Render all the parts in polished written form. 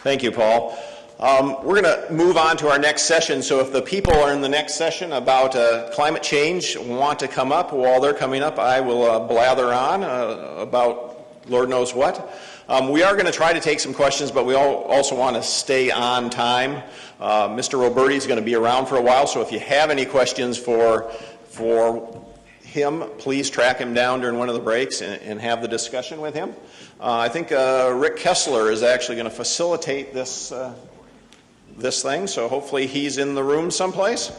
Thank you, Paul. We're going to move on to our next session, so if the people are in the next session about climate change want to come up, while they're coming up, I will blather on about Lord knows what. We are going to try to take some questions, but we also want to stay on time. Mr. Roberti is going to be around for a while, so if you have any questions for him, please track him down during one of the breaks and have the discussion with him. I think Rick Kessler is actually going to facilitate this thing, so hopefully he's in the room someplace.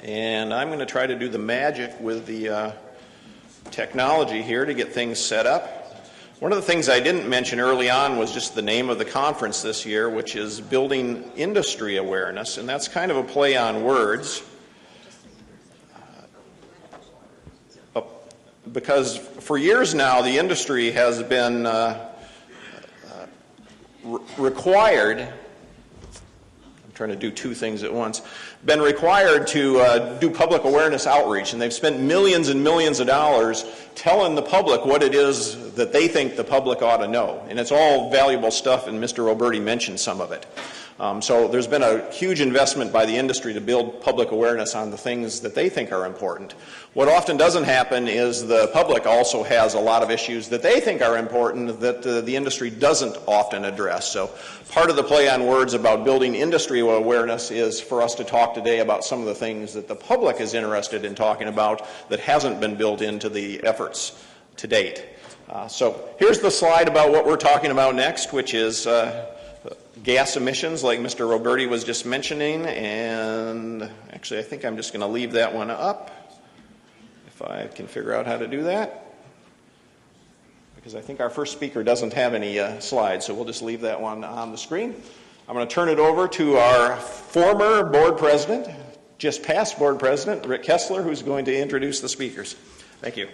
And I'm going to try to do the magic with the technology here to get things set up. One of the things I didn't mention early on was just the name of the conference this year, which is Building Industry Awareness, and that's kind of a play on words. Because for years now, the industry has been required, I'm trying to do two things at once, been required to do public awareness outreach, and they've spent millions and millions of dollars telling the public what it is that they think the public ought to know. And it's all valuable stuff, and Mr. Roberti mentioned some of it. So there's been a huge investment by the industry to build public awareness on the things that they think are important. What often doesn't happen is the public also has a lot of issues that they think are important that the industry doesn't often address. So part of the play on words about building industry awareness is for us to talk today about some of the things that the public is interested in talking about that hasn't been built into the efforts to date. So here's the slide about what we're talking about next, which is gas emissions, like Mr. Roberti was just mentioning, and actually I think I'm just going to leave that one up if I can figure out how to do that, because I think our first speaker doesn't have any slides, so we'll just leave that one on the screen. I'm going to turn it over to our former board president, just past board president, Rick Kessler, who's going to introduce the speakers. Thank you.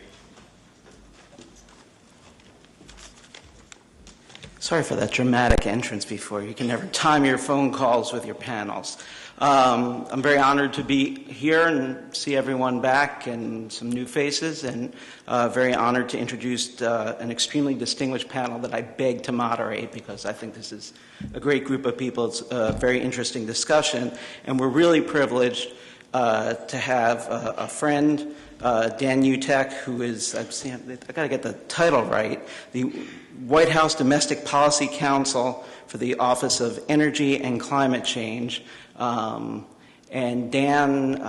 Sorry for that dramatic entrance before. You can never time your phone calls with your panels. I'm very honored to be here and see everyone back and some new faces, and very honored to introduce an extremely distinguished panel that I beg to moderate because I think this is a great group of people. It's a very interesting discussion, and we're really privileged to have a friend, Dan Utech, who is, I got to get the title right, the White House Domestic Policy Counsel for the Office of Energy and Climate Change. And Dan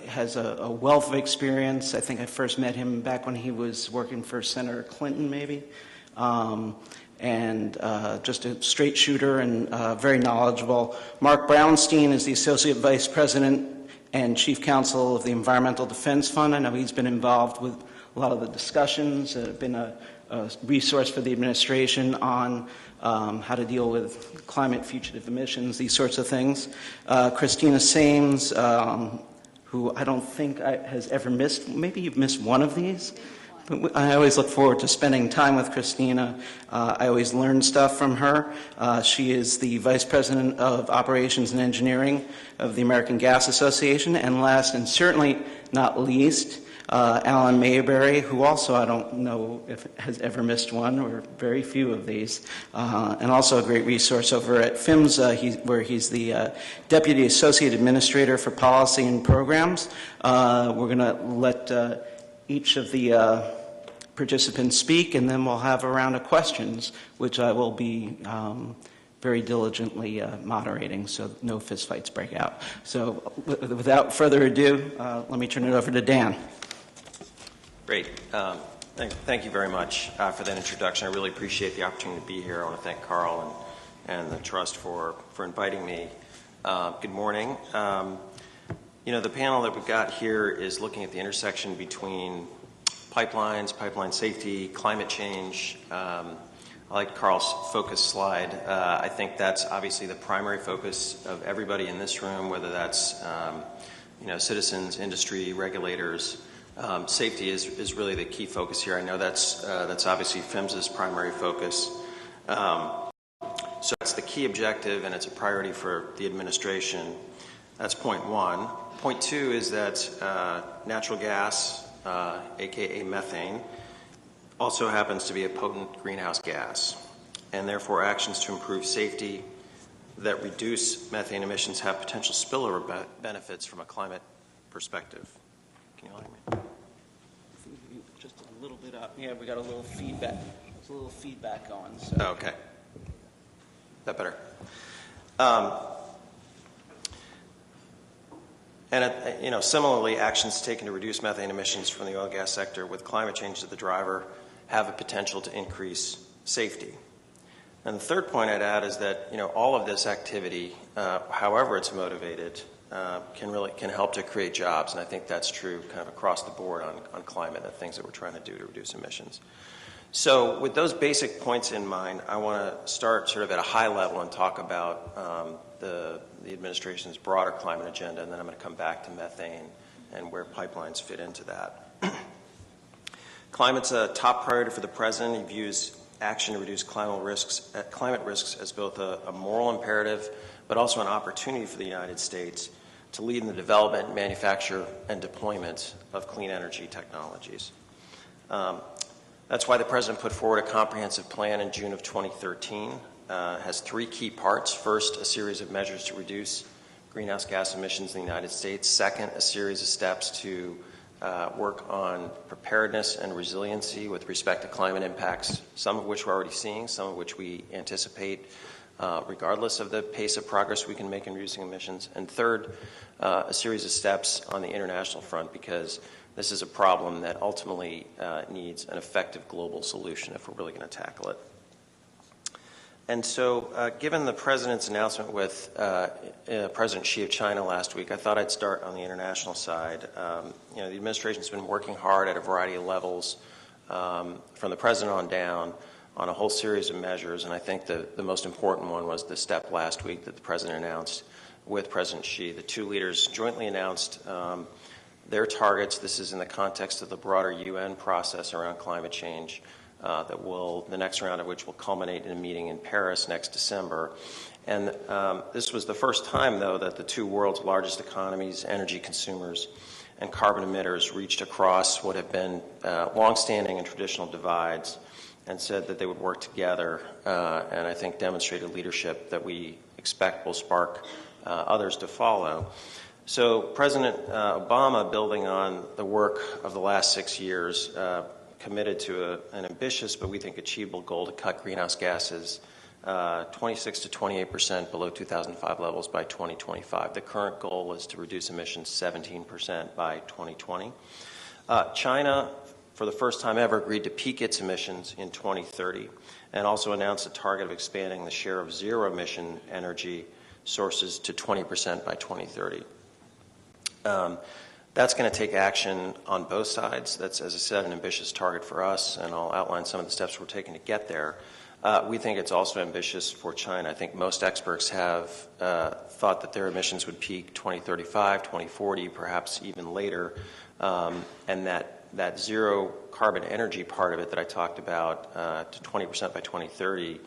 has a wealth of experience. I think I first met him back when he was working for Senator Clinton, maybe. And just a straight shooter and very knowledgeable. Mark Brownstein is the Associate Vice President and Chief Counsel of the Environmental Defense Fund. I know he's been involved with a lot of the discussions, been a resource for the administration on how to deal with climate fugitive emissions, these sorts of things. Christina Sames, who I don't think has ever missed, maybe you've missed one of these. But I always look forward to spending time with Christina. I always learn stuff from her. She is the Vice President of Operations and Engineering of the American Gas Association. And last and certainly not least, Alan Mayberry, who also I don't know if has ever missed one, or very few of these, and also a great resource over at PHMSA, where he's the Deputy Associate Administrator for Policy and Programs. We're going to let each of the participants speak, and then we'll have a round of questions, which I will be very diligently moderating, so no fistfights break out. So without further ado, let me turn it over to Dan. Great. Thank you very much for that introduction. I really appreciate the opportunity to be here. I want to thank Carl and the Trust for inviting me. Good morning. You know, the panel that we've got here is looking at the intersection between pipelines, pipeline safety, climate change. I like Carl's focus slide. I think that's obviously the primary focus of everybody in this room, whether that's you know, citizens, industry, regulators. Safety is really the key focus here. I know that's obviously PHMSA's primary focus. So that's the key objective, and it's a priority for the administration. That's point one. Point two is that natural gas, aka methane, also happens to be a potent greenhouse gas. and therefore actions to improve safety that reduce methane emissions have potential spillover benefits from a climate perspective. Can you hear me? Just a little bit up. Yeah, we got a little feedback. There's a little feedback going. So. Okay. That better? And similarly, actions taken to reduce methane emissions from the oil and gas sector with climate change as the driver have a potential to increase safety. And the third point I'd add is that all of this activity, however it's motivated, can help to create jobs, and I think that's true kind of across the board on climate, the things that we're trying to do to reduce emissions. So with those basic points in mind, I want to start sort of at a high level and talk about the administration's broader climate agenda, and then I'm going to come back to methane and where pipelines fit into that. Climate's a top priority for the president. He views action to reduce climate risks as both a moral imperative, but also an opportunity for the United States to lead in the development, manufacture, and deployment of clean energy technologies. That's why the president put forward a comprehensive plan in June of 2013. Has three key parts. First, a series of measures to reduce greenhouse gas emissions in the United States. Second, a series of steps to work on preparedness and resiliency with respect to climate impacts, some of which we're already seeing, some of which we anticipate regardless of the pace of progress we can make in reducing emissions. And third, a series of steps on the international front, because this is a problem that ultimately needs an effective global solution if we're really going to tackle it. And so, given the president's announcement with President Xi of China last week, I thought I'd start on the international side. The administration's been working hard at a variety of levels, from the president on down, on a whole series of measures, and I think the most important one was the step last week that the president announced with President Xi. The two leaders jointly announced their targets. This is in the context of the broader UN process around climate change. The next round of which will culminate in a meeting in Paris next December. And this was the first time, though, that the two world's largest economies, energy consumers, and carbon emitters reached across what have been longstanding and traditional divides and said that they would work together, and I think demonstrated leadership that we expect will spark others to follow. So President Obama, building on the work of the last 6 years, committed to an ambitious but we think achievable goal to cut greenhouse gases 26 to 28% below 2005 levels by 2025. The current goal is to reduce emissions 17% by 2020. China, for the first time ever, agreed to peak its emissions in 2030 and also announced a target of expanding the share of zero-emission energy sources to 20% by 2030. That's going to take action on both sides. That's, as I said, an ambitious target for us, and I'll outline some of the steps we're taking to get there. We think it's also ambitious for China. I think most experts have thought that their emissions would peak 2035, 2040, perhaps even later, and that zero carbon energy part of it that I talked about to 20% by 2030,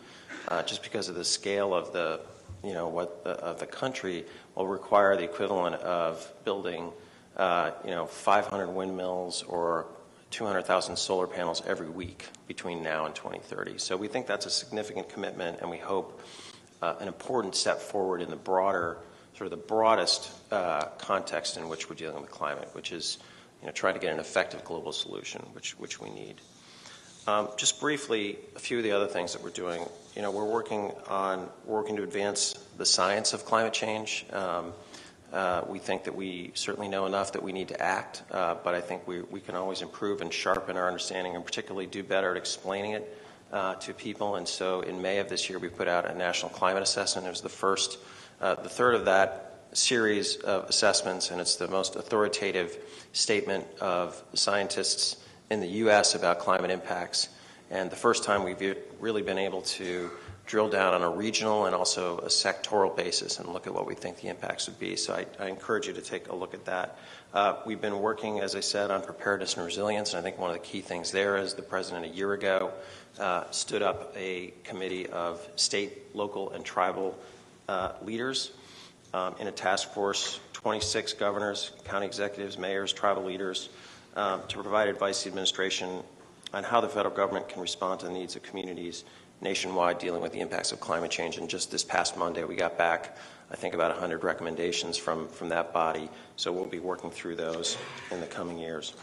just because of the scale of the country, will require the equivalent of building 500 windmills or 200,000 solar panels every week between now and 2030. So we think that's a significant commitment, and we hope an important step forward in the broader, sort of the broadest context in which we're dealing with climate, which is trying to get an effective global solution, which we need. Just briefly, a few of the other things that we're doing. We're working to advance the science of climate change. We think that we certainly know enough that we need to act, but I think we can always improve and sharpen our understanding, and particularly do better at explaining it to people. And so in May of this year, we put out a national climate assessment. It was the third of that series of assessments, and it's the most authoritative statement of scientists in the U.S. about climate impacts, and the first time we've really been able to drill down on a regional and also a sectoral basis and look at what we think the impacts would be. So I encourage you to take a look at that. We've been working, as I said, on preparedness and resilience, and I think one of the key things there is the president a year ago stood up a committee of state, local, and tribal leaders in a task force, 26 governors, county executives, mayors, tribal leaders, to provide advice to the administration on how the federal government can respond to the needs of communities nationwide dealing with the impacts of climate change. And just this past Monday, we got back, I think, about 100 recommendations from that body. So we'll be working through those in the coming years.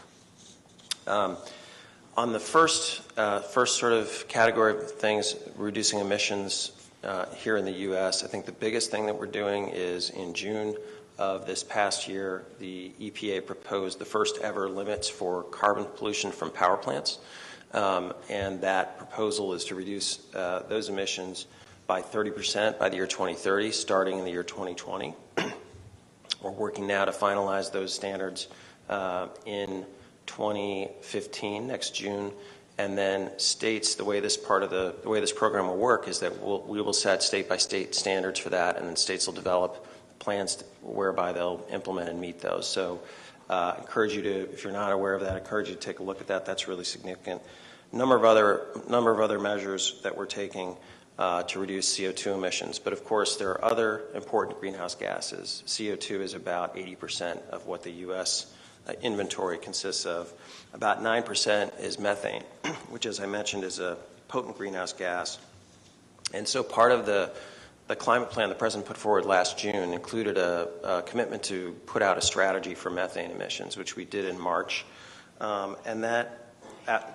On the first sort of category of things, reducing emissions here in the U.S., I think the biggest thing that we're doing is in June of this past year, the EPA proposed the first ever limits for carbon pollution from power plants. And that proposal is to reduce those emissions by 30% by the year 2030, starting in the year 2020. We're working now to finalize those standards in 2015, next June, and then states, the way this program will work is that we will set state-by-state standards for that, and then states will develop plans whereby they'll implement and meet those. So encourage you to, if you're not aware of that, encourage you to take a look at that. That's really significant. Number of other measures that we're taking to reduce CO2 emissions. But of course, there are other important greenhouse gases. CO2 is about 80% of what the U.S. Inventory consists of. About 9% is methane, which, as I mentioned, is a potent greenhouse gas. And so part of the climate plan the President put forward last June included a commitment to put out a strategy for methane emissions, which we did in March. And that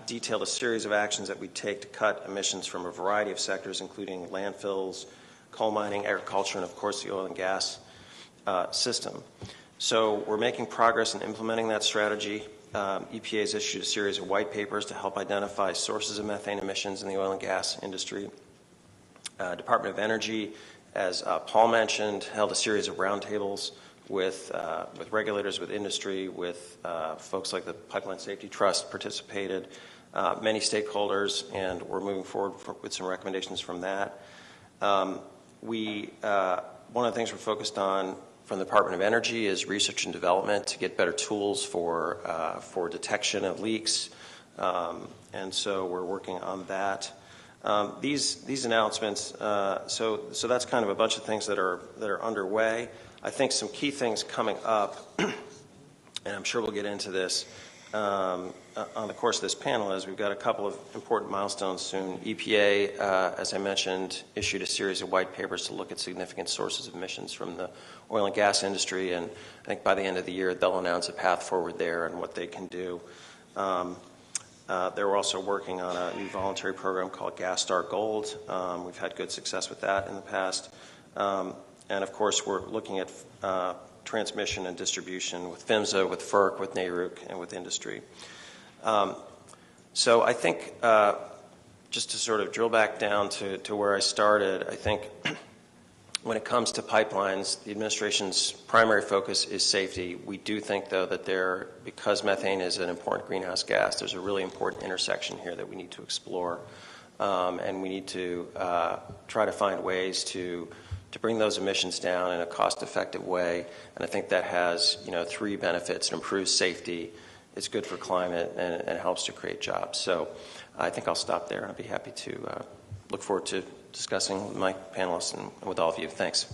detailed a series of actions that we take to cut emissions from a variety of sectors, including landfills, coal mining, agriculture, and of course the oil and gas system. So we're making progress in implementing that strategy. EPA has issued a series of white papers to help identify sources of methane emissions in the oil and gas industry. Department of Energy, as Paul mentioned, held a series of roundtables with regulators, with industry, with folks like the Pipeline Safety Trust participated, many stakeholders, and we're moving forward with some recommendations from that. One of the things we're focused on from the Department of Energy is research and development to get better tools for detection of leaks, and so we're working on that. These announcements, so that's kind of a bunch of things that are underway. I think some key things coming up, and I'm sure we'll get into this on the course of this panel, is we've got a couple of important milestones soon. EPA, as I mentioned, issued a series of white papers to look at significant sources of emissions from the oil and gas industry, and I think by the end of the year they'll announce a path forward there and what they can do. They're also working on a new voluntary program called Gas Star Gold. We've had good success with that in the past. And of course, we're looking at transmission and distribution with PHMSA, with FERC, with NARUC, and with industry. So I think, just to sort of drill back down to where I started, I think when it comes to pipelines, the administration's primary focus is safety. We do think, though, that because methane is an important greenhouse gas, there's a really important intersection here that we need to explore. And we need to try to find ways to bring those emissions down in a cost-effective way. And I think that has, three benefits. It improves safety, it's good for climate, and it helps to create jobs. So I think I'll stop there, and I'll be happy to look forward to discussing with my panelists and with all of you. Thanks.